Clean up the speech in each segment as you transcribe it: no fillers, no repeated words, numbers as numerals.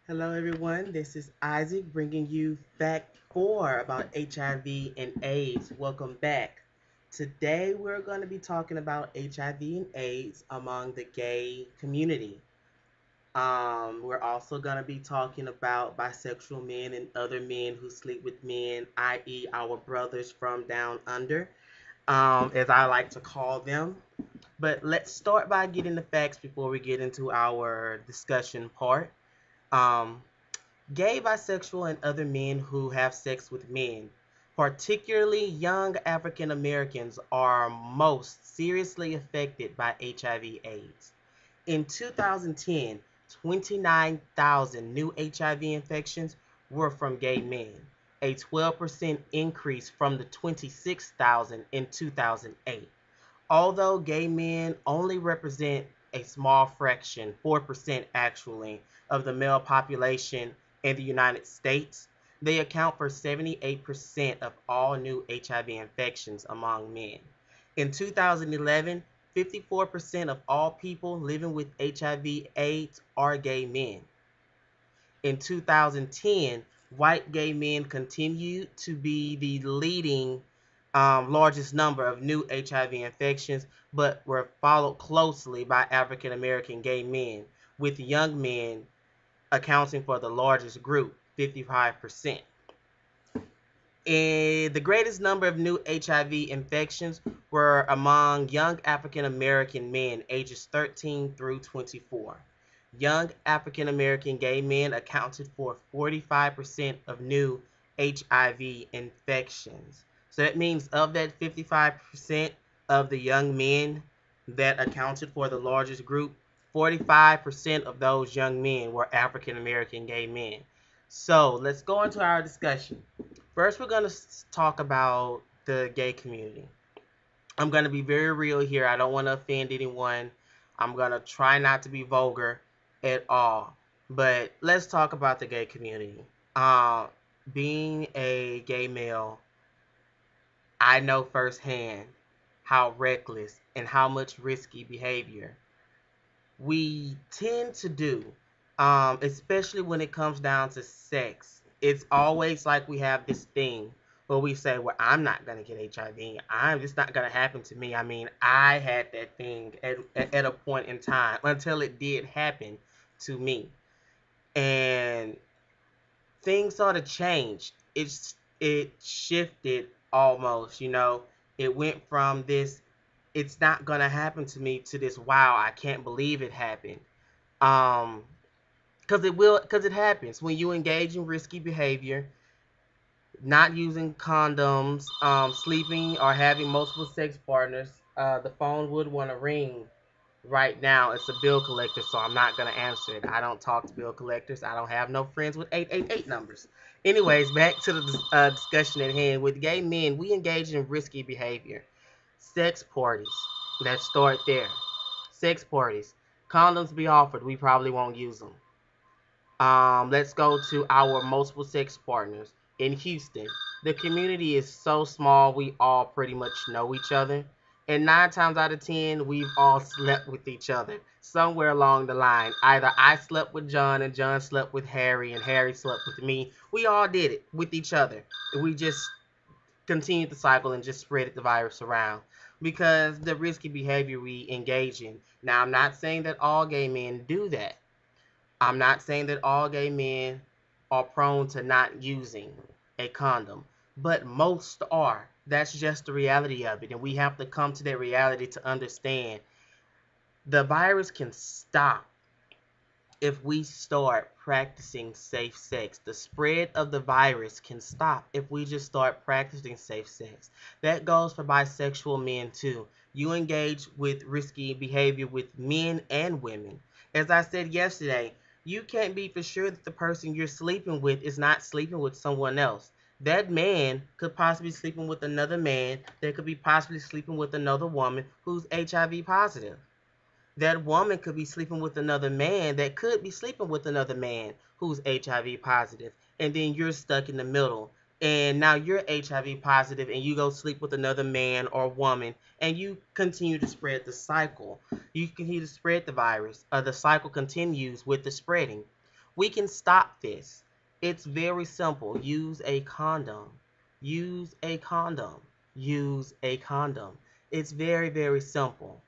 Hello, everyone. This is Isaac bringing you Fact 4 about HIV and AIDS. Welcome back. Today, we're going to be talking about HIV and AIDS among the gay community. We're also going to be talking about bisexual men and other men who sleep with men, i.e., our brothers from down under, as I like to call them. But let's start by getting the facts before we get into our discussion part. Um, Gay, bisexual, and other men who have sex with men, particularly young African Americans, are most seriously affected by HIV/AIDS. In 2010, 29,000 new HIV infections were from gay men, a 12% increase from the 26,000 in 2008. Although gay men only represent a small fraction, 4% actually, of the male population in the United States, they account for 78% of all new HIV infections among men. In 2011, 54% of all people living with HIV/AIDS are gay men. In 2010, white gay men continued to be the leading largest number of new HIV infections, but were followed closely by African American gay men, with young men accounting for the largest group, 55%. And the greatest number of new HIV infections were among young African American men ages 13 through 24. Young African American gay men accounted for 45% of new HIV infections. So that means of that 55% of the young men that accounted for the largest group, 45% of those young men were African American gay men. So let's go into our discussion. First, we're going to talk about the gay community. I'm going to be very real here. I don't want to offend anyone. I'm going to try not to be vulgar at all. But let's talk about the gay community. Uh, Being a gay male, I know firsthand how reckless and how much risky behavior we tend to do, especially when it comes down to sex. It's always like we have this thing where we say, well, I'm not going to get HIV. It's not going to happen to me. I mean, I had that thing at a point in time until it did happen to me. And things sort of changed. It shifted almost. It went from this, it's not going to happen to me, to this, wow, I can't believe it happened. um because it happens when you engage in risky behavior, not using condoms, sleeping or having multiple sex partners. The phone would want to ring right now. It's a bill collector, so I'm not going to answer it. I don't talk to bill collectors. I don't have no friends with 888 numbers. Anyways, back to the discussion at hand. With gay men, we engage in risky behavior. Sex parties, let's start there. Sex parties, condoms be offered, we probably won't use them. Let's go to our multiple sex partners in Houston. The community is so small, we all pretty much know each other. And 9 times out of 10, we've all slept with each other somewhere along the line. Either I slept with John and John slept with Harry and Harry slept with me. We all did it with each other. We just continued the cycle and just spread the virus around because the risky behavior we engage in. Now, I'm not saying that all gay men do that. I'm not saying that all gay men are prone to not using a condom, but most are. That's just the reality of it. And we have to come to that reality to understand the virus can stop if we start practicing safe sex. The spread of the virus can stop if we just start practicing safe sex. That goes for bisexual men too. You engage with risky behavior with men and women. As I said yesterday, you can't be for sure that the person you're sleeping with is not sleeping with someone else. That man could possibly be sleeping with another man that could be possibly sleeping with another woman who's HIV positive. That woman could be sleeping with another man that could be sleeping with another man who's HIV positive, and then you're stuck in the middle. And now you're HIV positive, and you go sleep with another man or woman, and you continue to spread the cycle. You continue to spread the virus. The cycle continues with the spreading. We can stop this. It's very simple. Use a condom. Use a condom. Use a condom. It's very, very simple.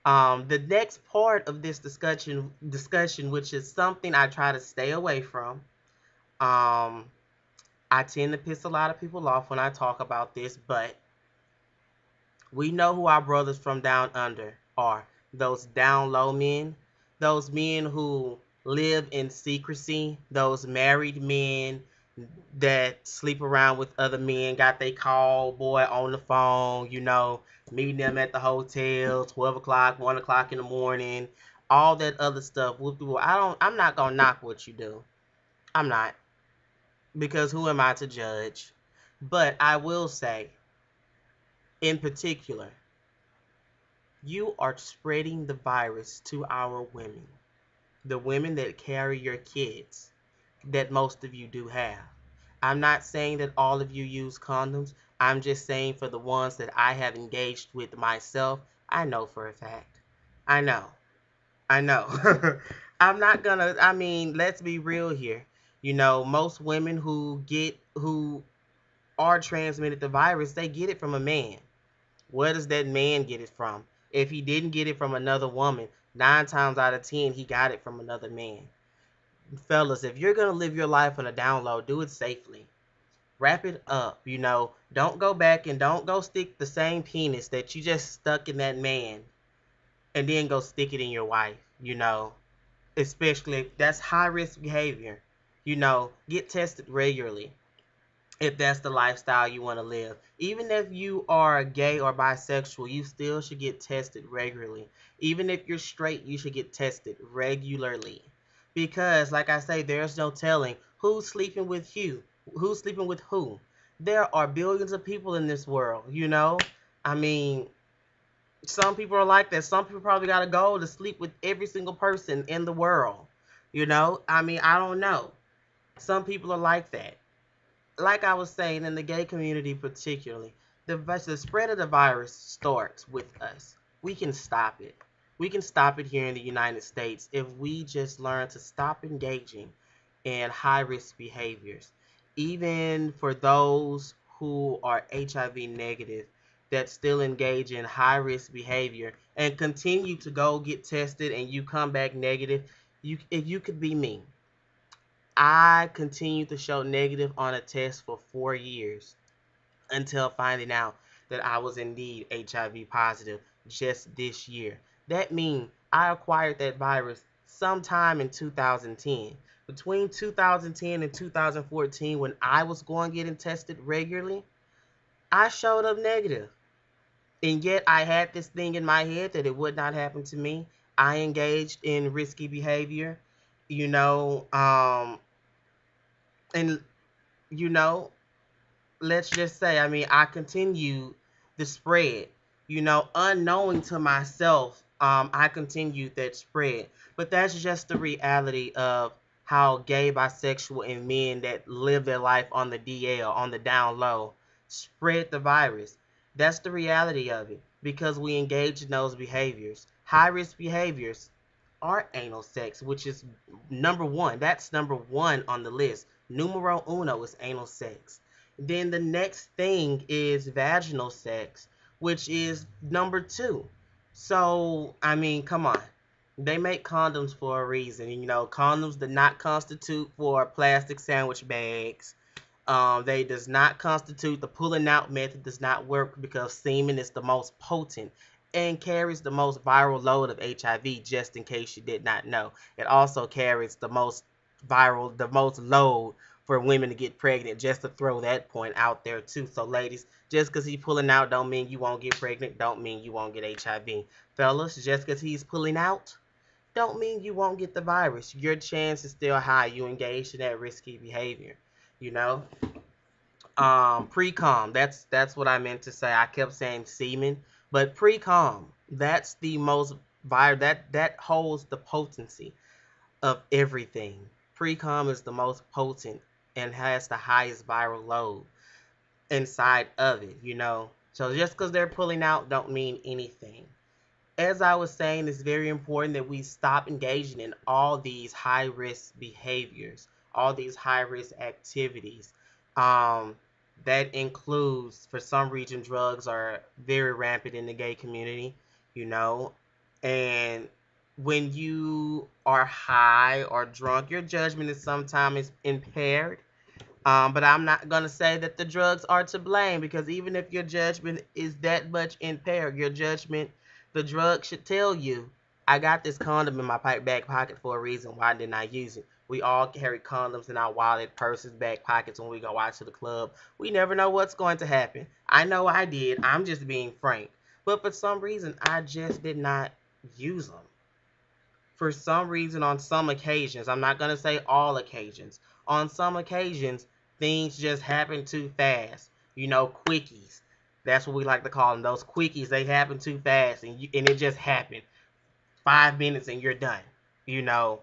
The next part of this discussion, which is something I try to stay away from. Um, I tend to piss a lot of people off when I talk about this, but we know who our brothers from down under are. Those down low men, those men who live in secrecy, those married men that sleep around with other men, got they call boy on the phone, meeting them at the hotel, 12 o'clock, 1 o'clock in the morning, all that other stuff. I'm not going to knock what you do. I'm not, because who am I to judge? But I will say, in particular, you are spreading the virus to our women, the women that carry your kids, that most of you do have. I'm not saying that all of you use condoms. I'm just saying for the ones that I have engaged with myself, I know for a fact. I know. I know. Let's be real here. Most women who are transmitted the virus, they get it from a man. Where does that man get it from? If he didn't get it from another woman, 9 times out of 10, he got it from another man. Fellas, if you're going to live your life on a down low, do it safely. Wrap it up, Don't go back and don't go stick the same penis that you just stuck in that man and then go stick it in your wife, Especially if that's high risk behavior. Get tested regularly if that's the lifestyle you want to live. Even if you are gay or bisexual, you still should get tested regularly. Even if you're straight, you should get tested regularly. Because, like I say, there's no telling who's sleeping with you, who's sleeping with who. There are billions of people in this world, I mean, some people are like that. Some people probably got to go to sleep with every single person in the world, I don't know. Some people are like that. Like I was saying, in the gay community particularly, the spread of the virus starts with us. We can stop it. We can stop it here in the United States if we just learn to stop engaging in high-risk behaviors. Even for those who are HIV negative that still engage in high-risk behavior and continue to go get tested and you come back negative, if you could be me. I continued to show negative on a test for 4 years until finding out that I was indeed HIV positive just this year. That means I acquired that virus sometime in 2010. Between 2010 and 2014, when I was going getting tested regularly, I showed up negative. And yet I had this thing in my head that it would not happen to me. I engaged in risky behavior, you know, and you know, let's just say, I continued the spread, unknowing to myself, I continued that spread. But that's just the reality of how gay, bisexual, and men that live their life on the DL, on the down low, spread the virus. That's the reality of it because we engage in those behaviors. High risk behaviors are anal sex, which is number one. That's number one on the list. Numero uno is anal sex. Then the next thing is vaginal sex, which is number two. So, come on. They make condoms for a reason. Condoms do not constitute for plastic sandwich bags. They does not constitute, the pulling out method does not work because semen is the most potent and carries the most viral load of HIV, just in case you did not know. It also carries the most load for women to get pregnant, just to throw that point out there too. So ladies, just because he's pulling out don't mean you won't get pregnant, don't mean you won't get HIV. Fellas, just because he's pulling out don't mean you won't get the virus. Your chance is still high. You engaged in that risky behavior, you know. Pre-com, that's what I meant to say. I kept saying semen, but pre-com, that's the most that holds the potency of everything. Pre-com is the most potent and has the highest viral load inside of it, So just because they're pulling out don't mean anything. as I was saying, it's very important that we stop engaging in all these high risk behaviors, all these high risk activities. Um, that includes, for some reason, drugs are very rampant in the gay community, you know, and when you are high or drunk, your judgment is sometimes impaired. But I'm not going to say that the drugs are to blame, because even if your judgment is that much impaired, your judgment, the drug should tell you, I got this condom in my back pocket for a reason. Why didn't I use it? We all carry condoms in our wallet, purses, back pockets when we go out to the club. We never know what's going to happen. I know I did. I'm just being frank. But for some reason, I just did not use them. For some reason, on some occasions, I'm not going to say all occasions, on some occasions, things just happen too fast. Quickies. That's what we like to call them. Those quickies, they happen too fast, and it just happened. 5 minutes and you're done. You know.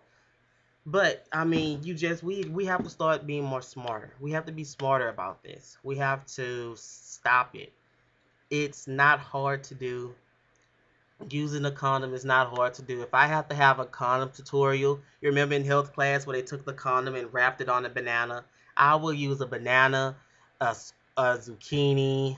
But I mean, we have to start being more smarter. We have to be smarter about this. We have to stop it. It's not hard to do. Using a condom is not hard to do. If I have to have a condom tutorial, you remember in health class where they took the condom and wrapped it on a banana? I will use a banana, a, a zucchini,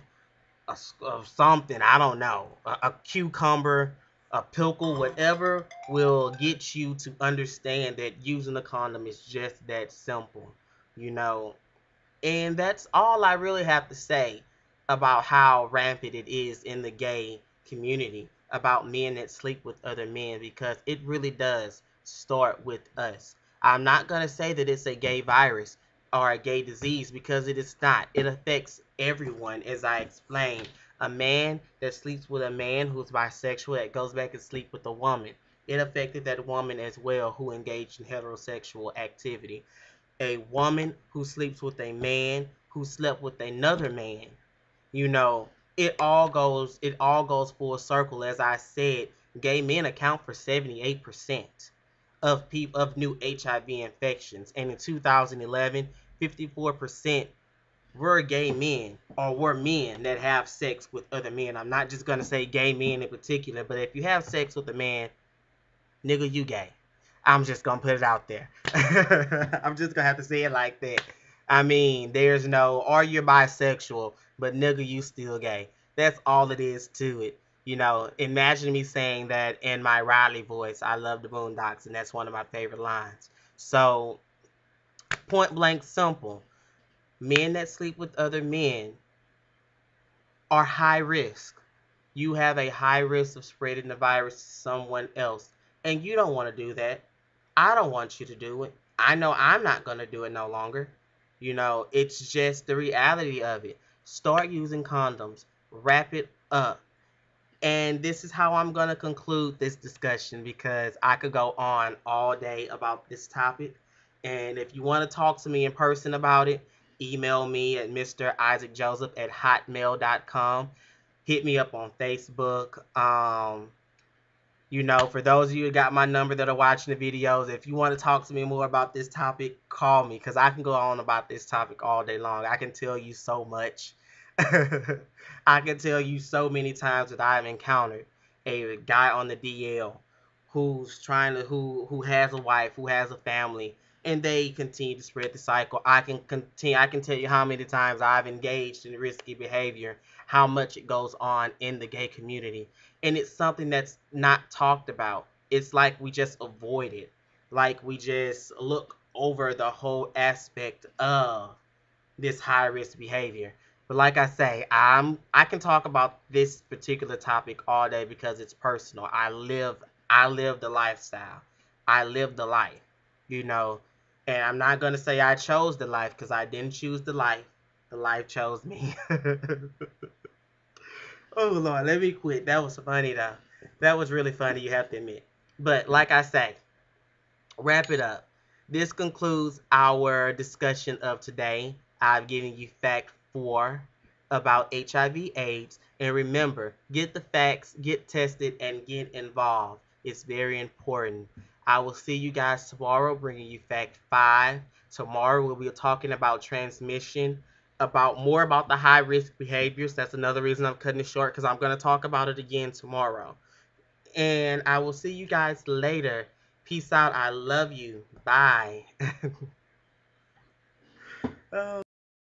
something, I don't know, a cucumber, a pickle, whatever will get you to understand that using a condom is just that simple, you know. And that's all I really have to say about how rampant it is in the gay community, about men that sleep with other men, because it really does start with us. I'm not going to say that it's a gay virus or a gay disease, because it is not. It affects everyone, as I explained. A man that sleeps with a man who's bisexual that goes back and sleep with a woman, it affected that woman as well who engaged in heterosexual activity. A woman who sleeps with a man who slept with another man, you know, it all goes full circle. As I said, gay men account for 78% of new HIV infections, and in 2011, 54% were gay men, or were men that have sex with other men. I'm not just gonna say gay men in particular, but if you have sex with a man, nigga, you gay. I'm just gonna put it out there. I'm just gonna have to say it like that. I mean, there's no, or you're bisexual, but nigga, you still gay. That's all it is to it. Imagine me saying that in my Riley voice. I love the Boondocks, and that's one of my favorite lines. So, point blank simple. Men that sleep with other men are high risk. You have a high risk of spreading the virus to someone else. And you don't want to do that. I don't want you to do it. I know I'm not going to do it no longer. It's just the reality of it. Start using condoms. Wrap it up. And this is how I'm going to conclude this discussion, because I could go on all day about this topic. And if you want to talk to me in person about it, email me at mrisaac.joseph@hotmail.com. Hit me up on Facebook. For those of you who got my number that are watching the videos, if you want to talk to me more about this topic, call me, because I can go on about this topic all day long. I can tell you so much. I can tell you so many times that I've encountered a guy on the DL who has a wife, who has a family, and they continue to spread the cycle. I can tell you how many times I've engaged in risky behavior, how much it goes on in the gay community. And it's something that's not talked about. It's like we just avoid it. Like we just look over the whole aspect of this high risk behavior. But like I say, I can talk about this particular topic all day, because it's personal. I live the lifestyle. I live the life, you know. And I'm not gonna say I chose the life, because I didn't choose the life. The life chose me. Oh Lord, let me quit. That was funny though. That was really funny, you have to admit. But like I say, wrap it up. This concludes our discussion of today. I've given you fact 4 about HIV/AIDS. And remember, get the facts, get tested, and get involved. It's very important. I will see you guys tomorrow, bringing you fact 5. Tomorrow we'll be talking about transmission, more about the high risk behaviors. That's another reason I'm cutting it short, because I'm going to talk about it again tomorrow. And I will see you guys later. Peace out. I love you. Bye. Oh.